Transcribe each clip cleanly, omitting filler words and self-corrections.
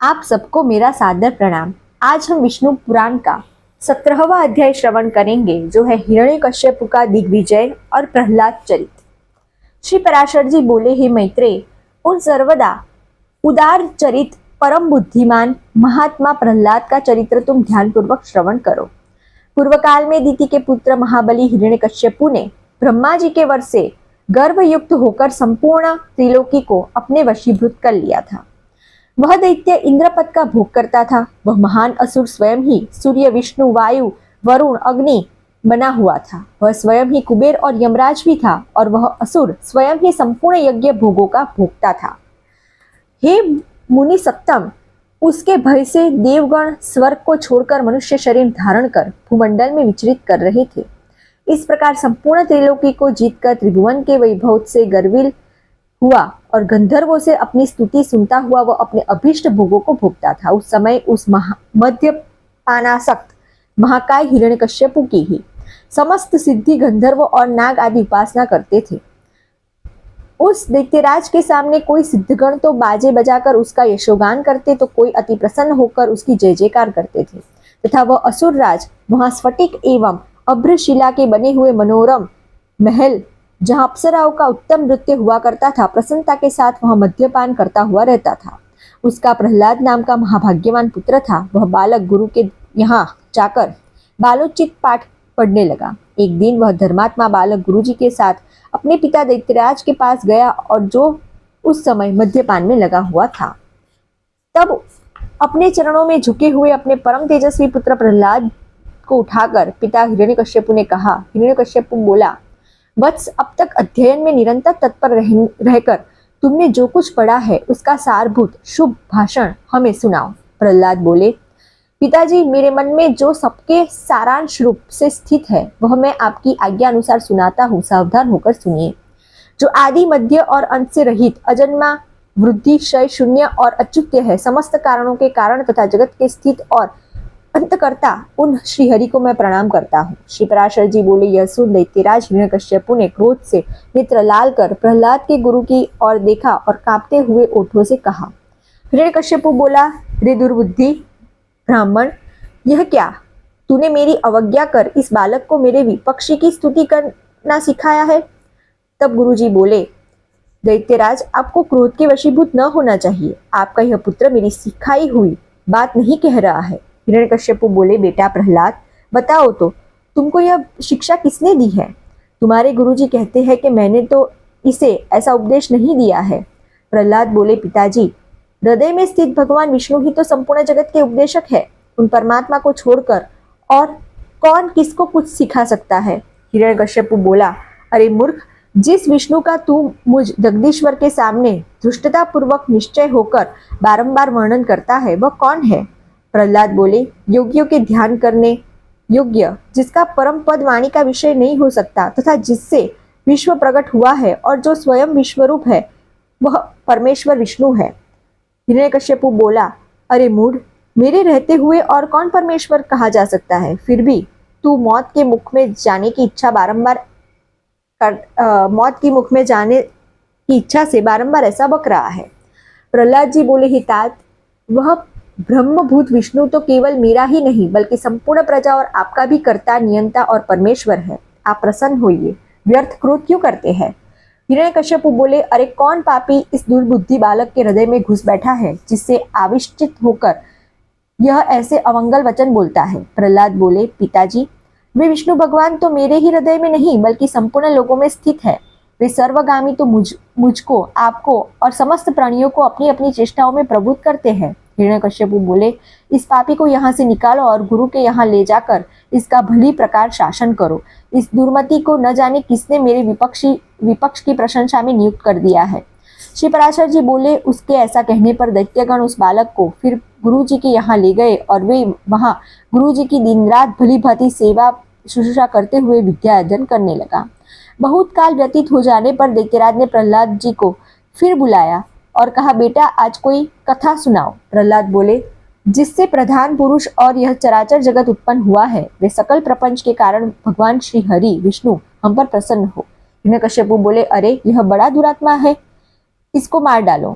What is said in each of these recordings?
आप सबको मेरा सादर प्रणाम। आज हम विष्णु पुराण का 17वां अध्याय श्रवण करेंगे, जो है हिरण्यकश्यप का दिग्विजय और प्रहलाद चरित। श्री पराशर जी बोले, हे मैत्रेय, उन सर्वदा उदार चरित परम बुद्धिमान महात्मा प्रहलाद का चरित्र तुम ध्यान पूर्वक श्रवण करो। पूर्व काल में दिति के पुत्र महाबली हिरण्यकश्यपु ने ब्रह्मा जी के वर से गर्वयुक्त होकर संपूर्ण त्रिलोकी को अपने वशीभूत कर लिया था। वह दैत्य इंद्रपद का भोग करता था। वह महान असुर स्वयं ही सूर्य, विष्णु, वायु, वरुण, अग्नि बना हुआ था। वह स्वयं ही कुबेर और यमराज भी था, और वह असुर स्वयं ही संपूर्ण यज्ञ भोगों का भोगता था। हे मुनि सत्तम, उसके भय से देवगण स्वर्ग को छोड़कर मनुष्य शरीर धारण कर भूमंडल में विचरित कर रहे थे। इस प्रकार संपूर्ण त्रिलोकी को जीतकर त्रिभुवन के वैभव से गर्विल हुआ और गंधर्वों से अपनी स्तुति सुनता हुआ वह अपने अभीष्ट भोगों को भोगता था। उस समय उस मद्यपानासक्त महाकाय हिरण्यकश्यपु की ही समस्त सिद्धि गंधर्व और नाग आदि उपासना करते थे। उस दैत्यराज के सामने कोई सिद्धगण तो बाजे बजाकर उसका यशोगान करते, तो कोई अति प्रसन्न होकर उसकी जय जयकार करते थे, तथा वह असुर राज वहां स्फटिक एवं अभ्रशिला के बने हुए मनोरम महल, जहां अप्सराओं का उत्तम नृत्य हुआ करता था, प्रसन्नता के साथ वहां मद्यपान करता हुआ रहता था। उसका प्रहलाद नाम का महाभाग्यवान पुत्र था। वह बालक गुरु के यहाँ जाकर बालोचित पाठ पढ़ने लगा। एक दिन वह धर्मात्मा बालक गुरु जी के साथ अपने पिता दैत्यराज के पास गया, और जो उस समय मद्यपान में लगा हुआ था। तब अपने चरणों में झुके हुए अपने परम तेजस्वी पुत्र प्रहलाद को उठाकर पिता हिरण्यकश्यपु ने कहा। हिरण्यकश्यपु बोला, वत्स, अब तक अध्ययन में निरंतर तत्पर रहकर तुमने जो कुछ पढ़ा है उसका सारभूत शुभ भाषण हमें सुनाओ। प्रहलाद बोले, पिताजी, मेरे मन में जो सबके सारांश रूप से स्थित है वह मैं आपकी आज्ञा अनुसार सुनाता हूँ, सावधान होकर सुनिए। जो आदि, मध्य और अंत से रहित, अजन्मा, वृद्धि, क्षय, शून्य और अच्युत्य है, समस्त कारणों के कारण तथा जगत के स्थित और अंतकर्ता, उन श्रीहरि को मैं प्रणाम करता हूँ। श्री पराशर जी बोले, यह सुन दैत्यराज हिरण्यकश्यपु ने क्रोध से नेत्र लाल कर प्रहलाद के गुरु की ओर देखा और कांपते हुए ओठों से कहा। हिरण्यकश्यपु बोला, रे दुर्बुद्धि ब्राह्मण, यह क्या? तूने मेरी अवज्ञा कर इस बालक को मेरे विपक्षी की स्तुति करना सिखाया है? तब गुरुजी बोले, दैत्यराज, आपको क्रोध के वशीभूत न होना चाहिए। आपका यह पुत्र मेरी सिखाई हुई बात नहीं कह रहा है। हिरण्यकश्यपु बोले, बेटा प्रहलाद, बताओ तो तुमको यह शिक्षा किसने दी है? तुम्हारे गुरुजी कहते हैं कि मैंने तो इसे ऐसा उपदेश नहीं दिया है। प्रहलाद बोले, पिताजी, हृदय में स्थित भगवान विष्णु ही तो संपूर्ण जगत के उपदेशक है। उन परमात्मा को छोड़कर और कौन किसको कुछ सिखा सकता है? हिरण्यकश्यपु बोला, अरे मूर्ख, जिस विष्णु का तू मुझ जगदीश्वर के सामने धृष्टता पूर्वक निश्चय होकर बारंबार वर्णन करता है, वह कौन है? प्रहलाद बोले, योगियों के ध्यान करने योग्य, जिसका परम पद वाणी का विषय नहीं हो सकता, तथा जिससे विश्व प्रकट हुआ है और जो स्वयं विश्वरूप है, वह परमेश्वर विष्णु है। हिरण्यकश्यपु बोला, अरे मूढ़, मेरे रहते हुए और कौन परमेश्वर कहा जा सकता है? फिर भी तू मौत के मुख में जाने की इच्छा से बारंबार ऐसा बक रहा है। प्रहलाद जी बोले, ही तात, वह ब्रह्मभूत विष्णु तो केवल मेरा ही नहीं बल्कि संपूर्ण प्रजा और आपका भी कर्ता, नियंता और परमेश्वर है। आप प्रसन्न होइए, व्यर्थ क्रोध क्यों करते हैं? हिरण्यकश्यपु बोले, अरे कौन पापी इस दुर्बुद्धि बालक के हृदय में घुस बैठा है, जिससे आविष्टित होकर यह ऐसे अमंगल वचन बोलता है? प्रहलाद बोले, पिताजी, वे विष्णु भगवान तो मेरे ही हृदय में नहीं बल्कि संपूर्ण लोगों में स्थित है। वे सर्वगामी तो मुझको, आपको और समस्त प्राणियों को अपनी अपनी चेष्टाओं में प्रबुद्ध करते हैं। हिरण्यकश्यपु बोले, इस पापी को यहाँ से निकालो और गुरु के यहाँ ले जाकर इसका भली प्रकार शासन करो। इस दुर्मति को न जाने किसने मेरे विपक्ष की प्रशंसा में नियुक्त कर दिया है। श्री पराशर जी बोले, उसके ऐसा कहने पर दैत्यगण उस बालक को फिर गुरु जी के यहाँ ले गए, और वे वहां गुरु जी की दिन रात भली भांति सेवा शुश्रूषा करते हुए विद्या अध्ययन करने लगा। बहुत काल व्यतीत हो जाने पर दैत्यराज ने प्रहलाद जी को फिर बुलाया और कहा, बेटा, आज कोई कथा सुनाओ। प्रहलाद बोले, जिससे प्रधान पुरुष और यह चराचर जगत उत्पन्न हुआ है, वे सकल प्रपंच के कारण भगवान श्री हरि विष्णु हम पर प्रसन्न हो। हिरण्यकश्यपु बोले, अरे यह बड़ा दुरात्मा है, इसको मार डालो।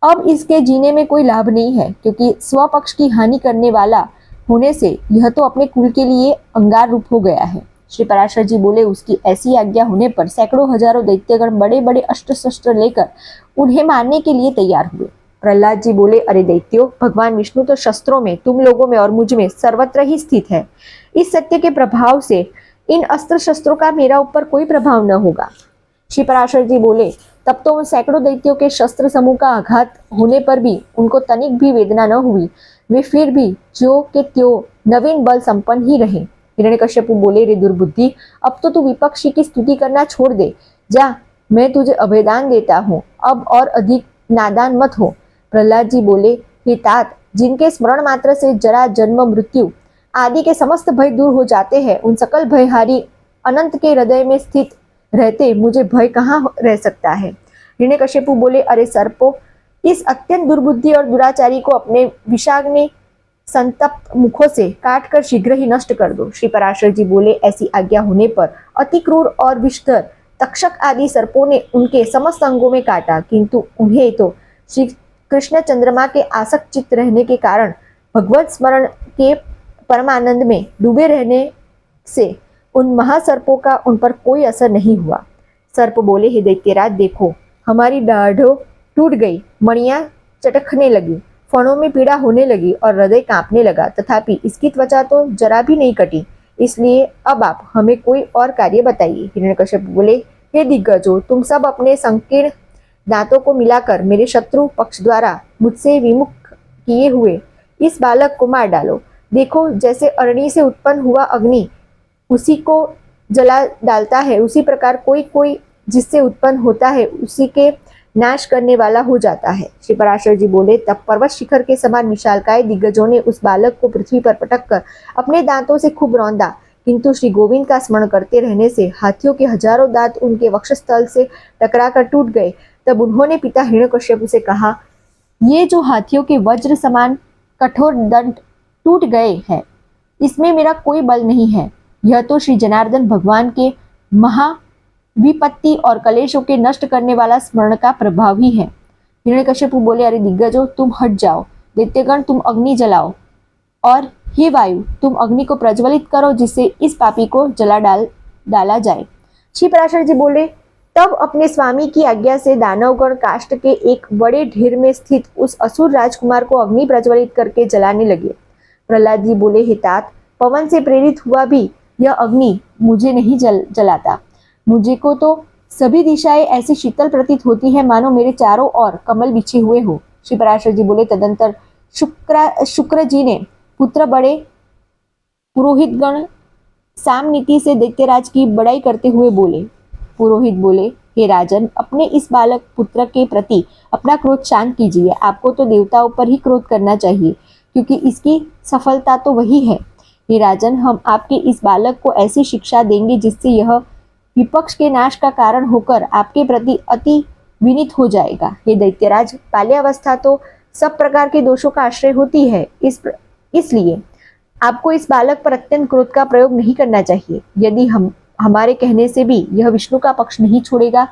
अब इसके जीने में कोई लाभ नहीं है, क्योंकि स्वपक्ष की हानि करने वाला होने से यह तो अपने कुल के लिए अंगार रूप हो गया है। श्री पराशर जी बोले, उसकी ऐसी आज्ञा होने पर सैकड़ों हजारों दैत्यगण बड़े बड़े अस्त्र शस्त्र लेकर उन्हें मारने के लिए तैयार हुए। प्रहलाद जी बोले, अरे दैत्यो, भगवान विष्णु तो शस्त्रों में, तुम लोगों में और मुझ में सर्वत्र ही स्थित है। इस सत्य के प्रभाव से इन अस्त्र शस्त्रों का मेरा ऊपर कोई प्रभाव न होगा। श्री पराशर जी बोले, तब तो उन सैकड़ों दैत्यों के शस्त्र समूह का आघात होने पर भी उनको तनिक भी वेदना न हुई। वे फिर भी ज्यों के त्यों नवीन बल संपन्न ही रहे। हिरण्यकश्यपु बोले, रे दुर्बुद्धि, अब तो तू विपक्षी की स्तुति करना छोड़ दे। जा, मैं तुझे अभयदान देता हूँ, अब और अधिक नादान मत हो। प्रहलाद जी बोले, हे तात, जिनके स्मरण मात्र से जरा, जन्म, मृत्यु आदि के समस्त भय दूर हो जाते हैं, उन सकल भयहारी अनंत के हृदय में स्थित रहते मुझे भय कहाँ रह सकता है। हिरण्यकश्यपु बोले, अरे सर्पो, इस अत्यंत दुर्बुद्धि और दुराचारी को अपने विषाग्नि संतप्त मुखों से काट कर शीघ्र ही नष्ट कर दो। श्री पराशर जी बोले, ऐसी आज्ञा होने पर अति क्रूर और विषधर तक्षक आदि सर्पों ने उनके समस्त अंगों में काटा, किंतु उन्हें तो श्री कृष्ण चंद्रमा के आसक्त चित्त रहने के कारण भगवत स्मरण के परमानंद में डूबे रहने से उन महासर्पों का उन पर कोई असर नहीं हुआ। सर्प बोले, हे दैत्यराज, देखो, हमारी दाढ़ों टूट गई, मणियां चटकने लगी, फणों में पीड़ा होने लगी और हृदय कांपने लगा, तथापि इसकी त्वचा तो जरा भी नहीं कटी। इसलिए अब आप हमें कोई और कार्य बताइए। हिरण्यकश्यप बोले, हे दिग्गजों, तुम सब अपने संकीर्ण दांतों को मिलाकर मेरे शत्रु पक्ष द्वारा मुझसे विमुख किए हुए इस बालक को मार डालो। देखो, जैसे अरणि से उत्पन्न हुआ अग्नि उसी को जला डालता है, उसी प्रकार कोई कोई जिससे उत्पन्न होता है उसी के नाश करने वाला हो जाता है। श्री पराशर जी बोले, तब पर्वत शिखर के समान विशालकाय दिग्गजों ने उस बालक को पृथ्वी पर पटक कर अपने दांतों से खूब रौंदा, किंतु श्री गोविंद का स्मरण करते रहने से हाथियों के हजारों दांत उनके वक्षस्थल से टकराकर टूट गए। तब उन्होंने पिता हिरण्यकश्यप से कहा, ये जो हाथियों के वज्र समान कठोर दंड टूट गए हैं, इसमें मेरा कोई बल नहीं है। यह तो श्री जनार्दन भगवान के महाविपत्ति और कलेशों के नष्ट करने वाला स्मरण का प्रभाव ही है। हिरण्यकश्यपु बोले, अरे दिग्गजों, तुम हट जाओ। दैत्यगण, तुम अग्नि जलाओ, और हे वायु, तुम अग्नि को प्रज्वलित करो, जिससे इस पापी को जला डाला जाए। श्री पराशर जी बोले, तब अपने स्वामी की आज्ञा से दानवगण काष्ठ के एक बड़े ढेर में स्थित उस असुर राजकुमार को अग्नि प्रज्वलित करके जलाने लगे। प्रहलाद जी बोले, हे तात, पवन से प्रेरित हुआ भी यह अग्नि मुझे नहीं जलाता। मुझे को तो सभी दिशाएं ऐसी शीतल प्रतीत होती है मानो मेरे चारों ओर कमल बिछे हुए हो। श्री पराशर जी बोले, तदंतर शुक्र जी ने पुत्र बड़े पुरोहित गण साम नीति से दैत्यराज की बड़ाई करते हुए बोले। पुरोहित बोले, हे राजन, अपने इस बालक पुत्र के प्रति अपना क्रोध शांत कीजिए। आपको तो देवताओं पर ही क्रोध करना चाहिए, क्योंकि इसकी सफलता तो वही है। हे राजन, हम आपके इस बालक को ऐसी शिक्षा देंगे जिससे यह विपक्ष के नाश का कारण होकर आपके प्रति अति विनीत हो जाएगा। हे दैत्यराज, बाल्यावस्था तो सब प्रकार के दोषों का आश्रय होती है, इसलिए आपको इस बालक पर अत्यंत क्रोध का प्रयोग नहीं करना चाहिए। यदि हमारे कहने से भी यह विष्णु का पक्ष नहीं छोड़ेगा,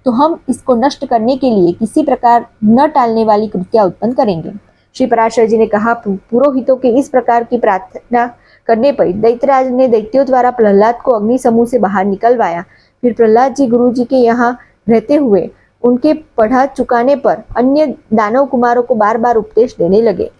तो हम इसको नष्ट करने के लिए किसी प्रकार न टालने वाली कृत्या उत्पन्न करेंगे। श्री पराशर जी ने कहा, पुरोहितों के इस प्रकार की प्रार्थना करने पर दैत्यराज ने दैत्यों द्वारा प्रहलाद को अग्नि समूह से बाहर निकलवाया। फिर प्रहलाद जी गुरु जी के यहाँ रहते हुए उनके पढ़ा चुकाने पर अन्य दानव कुमारों को बार बार उपदेश देने लगे।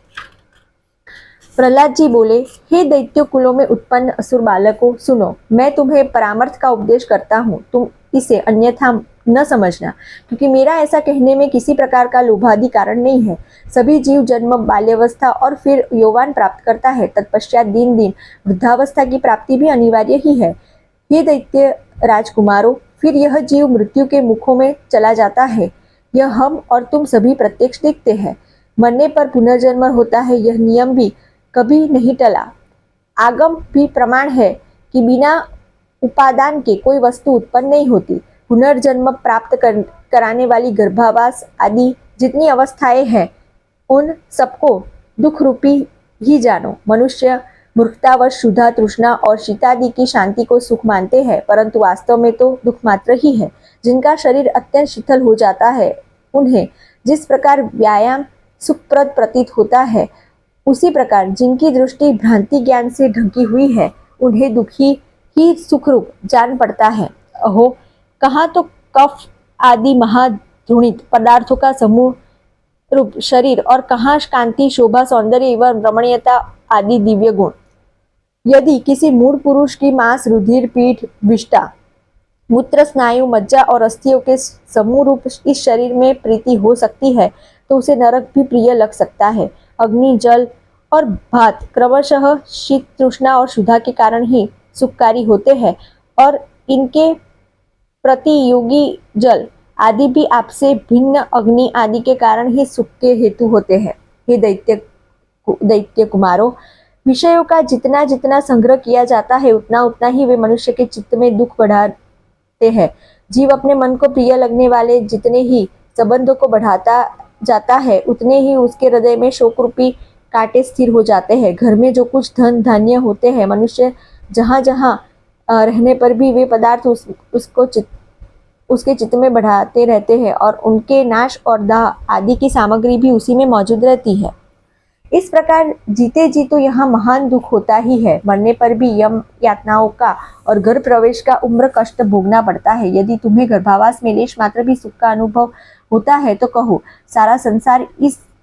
प्रहलाद जी बोले, हे दैत्य कुलों में उत्पन्न असुर बालकों, सुनो, मैं तुम्हें परामर्श का उपदेश करता हूँ, तुम इसे अन्यथा न समझना, क्योंकि मेरा ऐसा कहने में किसी प्रकार का लोभादि कारण नहीं है। सभी जीव जन्म, बाल्यावस्था और फिर यौवन प्राप्त करता है, तत्पश्चात दिन दिन वृद्धावस्था की प्राप्ति भी अनिवार्य ही है। हे दैत्य राजकुमारों, फिर यह जीव मृत्यु के मुखों में चला जाता है। यह हम और तुम सभी प्रत्यक्ष देखते हैं। मरने पर पुनर्जन्म होता है, यह नियम भी कभी नहीं टला। आगम भी प्रमाण है कि बिना उपादान के कोई वस्तु उत्पन्न नहीं होती। पुनर्जन्म प्राप्त कराने वाली गर्भावास आदि जितनी अवस्थाएं हैं, उन सबको दुख रूपी ही जानो। मनुष्य मूर्खतावश क्षुधा, तृष्णा और शीतादि की शांति को सुख मानते हैं, परंतु वास्तव में तो दुख मात्र ही है। जिनका शरीर अत्यंत शिथिल हो जाता है, उन्हें जिस प्रकार व्यायाम सुखप्रद प्रतीत होता है, उसी प्रकार जिनकी दृष्टि भ्रांति ज्ञान से ढकी हुई है, उन्हें दुखी ही सुखरूप जान पड़ता है। अहो, कहाँ तो कफ आदि महाधूणित पदार्थों का समूह रूप शरीर और कहाँ कांति, शोभा, सौंदर्य एवं रमणीयता आदि दिव्य गुण। यदि किसी मूढ़ पुरुष की मांस, रुधिर, पीठ, विष्ठा, मूत्र, स्नायु, मज्जा और अस्थियों के समूह रूप इस शरीर में प्रीति हो सकती है, तो उसे नरक भी प्रिय लग सकता है। अग्नि, जल और भात क्रमशः शीत, तृष्णा और क्षुधा के कारण ही सुखकारी होते हैं, और इनके प्रतियोगी जल आदि भी आपसे भिन्न अग्नि आदि के कारण ही सुख के हेतु होते हैं। हे दैत्य कुमारों, विषयों का जितना जितना संग्रह किया जाता है, उतना उतना ही वे मनुष्य के चित्त में दुख बढ़ाते हैं। जीव अपने मन को प्रिय लगने वाले जितने ही संबंधों को बढ़ाता जाता है, उतने ही उसके हृदय में शोक रूपी कांटे स्थिर हो जाते हैं। घर में जो कुछ धन धान्य होते हैं, मनुष्य जहाँ जहाँ रहने पर भी वे पदार्थ उसके चित्त में बढ़ाते रहते हैं, और उनके नाश और दाह आदि की सामग्री भी उसी में मौजूद रहती है। इस प्रकार जीते जी तो यहाँ महान दुख होता ही है, मरने पर भी यम यातनाओं का और घर प्रवेश का उम्र कष्ट भोगना पड़ता है। यदि तुम्हें गर्भावास में लेश मात्र भी सुख का अनुभव होता है, तो कहो सारा संसार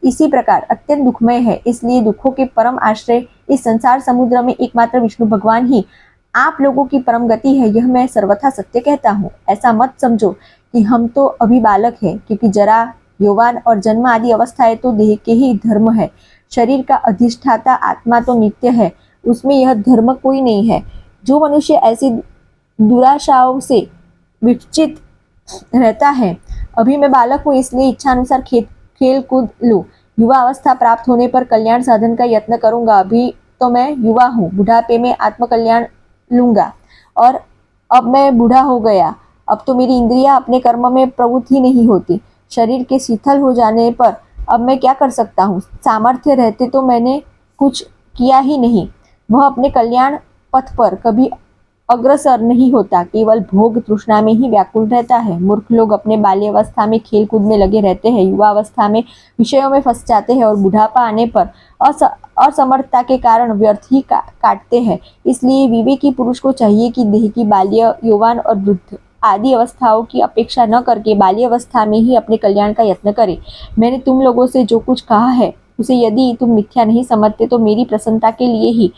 इसी प्रकार अत्यंत दुखमय है। इसलिए दुखों के परम आश्रय इस संसार समुद्र में एकमात्र विष्णु भगवान ही आप लोगों की परम गति है, यह मैं सर्वथा सत्य कहता हूँ। ऐसा मत समझो कि हम तो अभी बालक हैं, क्योंकि जरा, यौवन और जन्म आदि अवस्थाएं तो देह के ही धर्म है। शरीर का अधिष्ठाता आत्मा तो नित्य है, उसमें यह धर्म कोई नहीं है। जो मनुष्य ऐसी दुराशाओं से विचलित रहता है, अभी मैं बालक हूँ इसलिए इच्छानुसार खेल कूद लूँ, युवा अवस्था प्राप्त होने पर कल्याण साधन का यत्न करूंगा, अभी तो मैं युवा हूँ, बुढ़ापे में आत्मकल्याण लूंगा, और अब मैं बूढ़ा हो गया, अब तो मेरी इंद्रियां अपने कर्म में प्रवृत्त ही नहीं होती। शरीर के शिथिल हो जाने पर अब मैं क्या कर सकता हूँ? सामर्थ्य रहते तो मैंने कुछ किया ही नहीं। वह अपने कल्याण पथ पर कभी अग्रसर नहीं होता, केवल भोग तृष्णा में ही व्याकुल रहता है। मूर्ख लोग अपने बाल्यावस्था में खेल कूद में लगे रहते हैं, युवा अवस्था में विषयों में फंस जाते हैं, और बुढ़ापा आने पर असमर्थता के कारण व्यर्थ ही काटते हैं। इसलिए विवेकी पुरुष को चाहिए कि देह की बाल्य, यौवन और वृद्ध आदि अवस्थाओं की अपेक्षा न करके बाल्य अवस्था में ही अपने कल्याण का यत्न करे। मैंने तुम लोगों से जो कुछ कहा है, उसे यदि तुम मिथ्या नहीं समझते, तो मेरी प्रसन्नता के लिए ही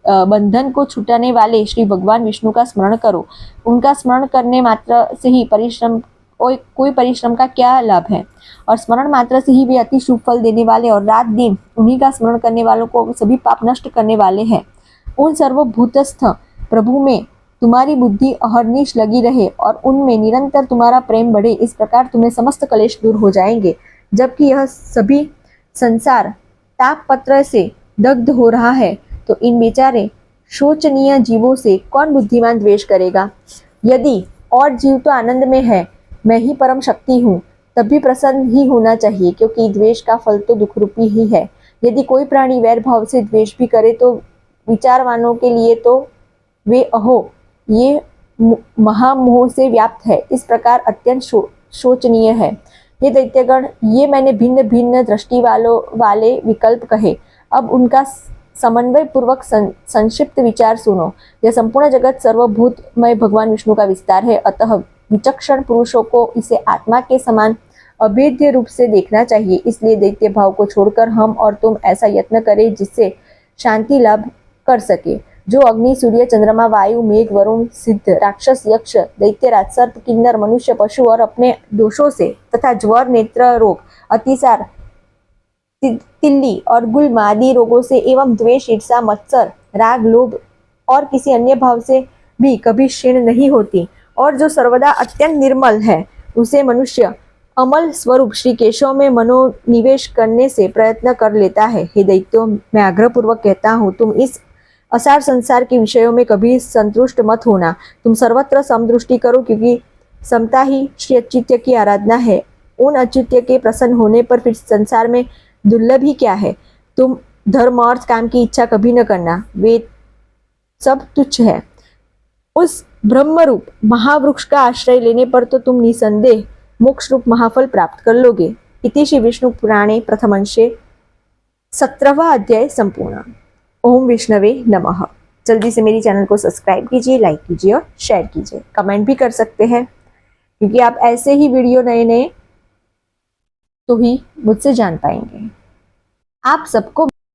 बंधन को छुटाने वाले श्री भगवान विष्णु का स्मरण करो। उनका स्मरण करने मात्र से ही कोई परिश्रम का क्या लाभ है, और स्मरण मात्र से ही वे अति शुभ फल देने वाले और रात दिन उन्हीं का स्मरण करने वालों को सभी पाप नष्ट करने वाले हैं। उन सर्वभूतस्थ प्रभु में तुम्हारी बुद्धि अहर्निश लगी रहे और उनमें निरंतर तुम्हारा प्रेम बढ़े, इस प्रकार तुम्हें समस्त कलेश दूर हो जाएंगे। जबकि यह सभी संसार तापपत्र से दग्ध हो रहा है, तो इन बेचारे शोचनीय जीवों से कौन बुद्धिमान द्वेष करेगा? यदि और जीव तो आनंद में है, मैं ही परम शक्ति हूँ, तब भी प्रसन्न ही होना चाहिए, क्योंकि द्वेष का फल तो दुख रूपी ही है। यदि कोई प्राणी वैर भाव से द्वेष भी करे, तो विचारवानों के लिए तो वे अहो ये महामोह से व्याप्त है, इस प्रकार अत्यंत शोचनीय है। ये दैत्यगण, ये मैंने भिन्न भिन्न दृष्टि वाले विकल्प कहे, अब उनका समन्वय पूर्वक संक्षिप्त विचार सुनो। यह संपूर्ण जगत सर्वभूतमय भगवान विष्णु का विस्तार है, अतः विचक्षण पुरुषों को इसे आत्मा के समान अभेद्य रूप से देखना चाहिए। इसलिए दैत्य भाव को छोड़कर हम और तुम ऐसा यत्न करें जिससे शांति लाभ कर सके। जो अग्नि, सूर्य, चंद्रमा, वायु, मेघ, वरुण, सिद्ध, राक्षस, यक्ष, दैत्यराज, सर्प, किन्नर, मनुष्य, पशु और अपने दोषों से तथा ज्वर, नेत्र रोग, अतिसार, तिल्ली और गुल्म आदि रोगों से एवं द्वेष, ईर्षा, मत्सर, राग, लोभ और किसी अन्य भाव से भी कभी क्षीण नहीं होती, और जो सर्वदा अत्यंत निर्मल है, उसे मनुष्य अमल स्वरूप श्री केशव में मनोनिवेश करने से प्रयत्न कर लेता है। हे दैत्यों, मैं आग्रहपूर्वक कहता हूँ, तुम इस असार संसार के विषयों में कभी संतुष्ट मत होना। तुम सर्वत्र समदृष्टि करो, क्योंकि समता ही श्री अच्युत्य की आराधना है। उन अच्युत्य के प्रसन्न होने पर फिर संसार में दुर्लभ ही क्या है। तुम धर्म, अर्थ, काम की इच्छा कभी न करना, वे सब तुच्छ है। उस ब्रह्मरूप महावृक्ष का आश्रय लेने पर तो तुम निसंदेह मोक्ष रूप महाफल प्राप्त कर लोगे। इति श्री विष्णु पुराणे प्रथम अंशे 17वां अध्याय संपूर्ण। ओम विष्णवे नमः। जल्दी से मेरी चैनल को सब्सक्राइब कीजिए, लाइक कीजिए और शेयर कीजिए। कमेंट भी कर सकते हैं, क्योंकि आप ऐसे ही वीडियो नए नए तो ही मुझसे जान पाएंगे। आप सबको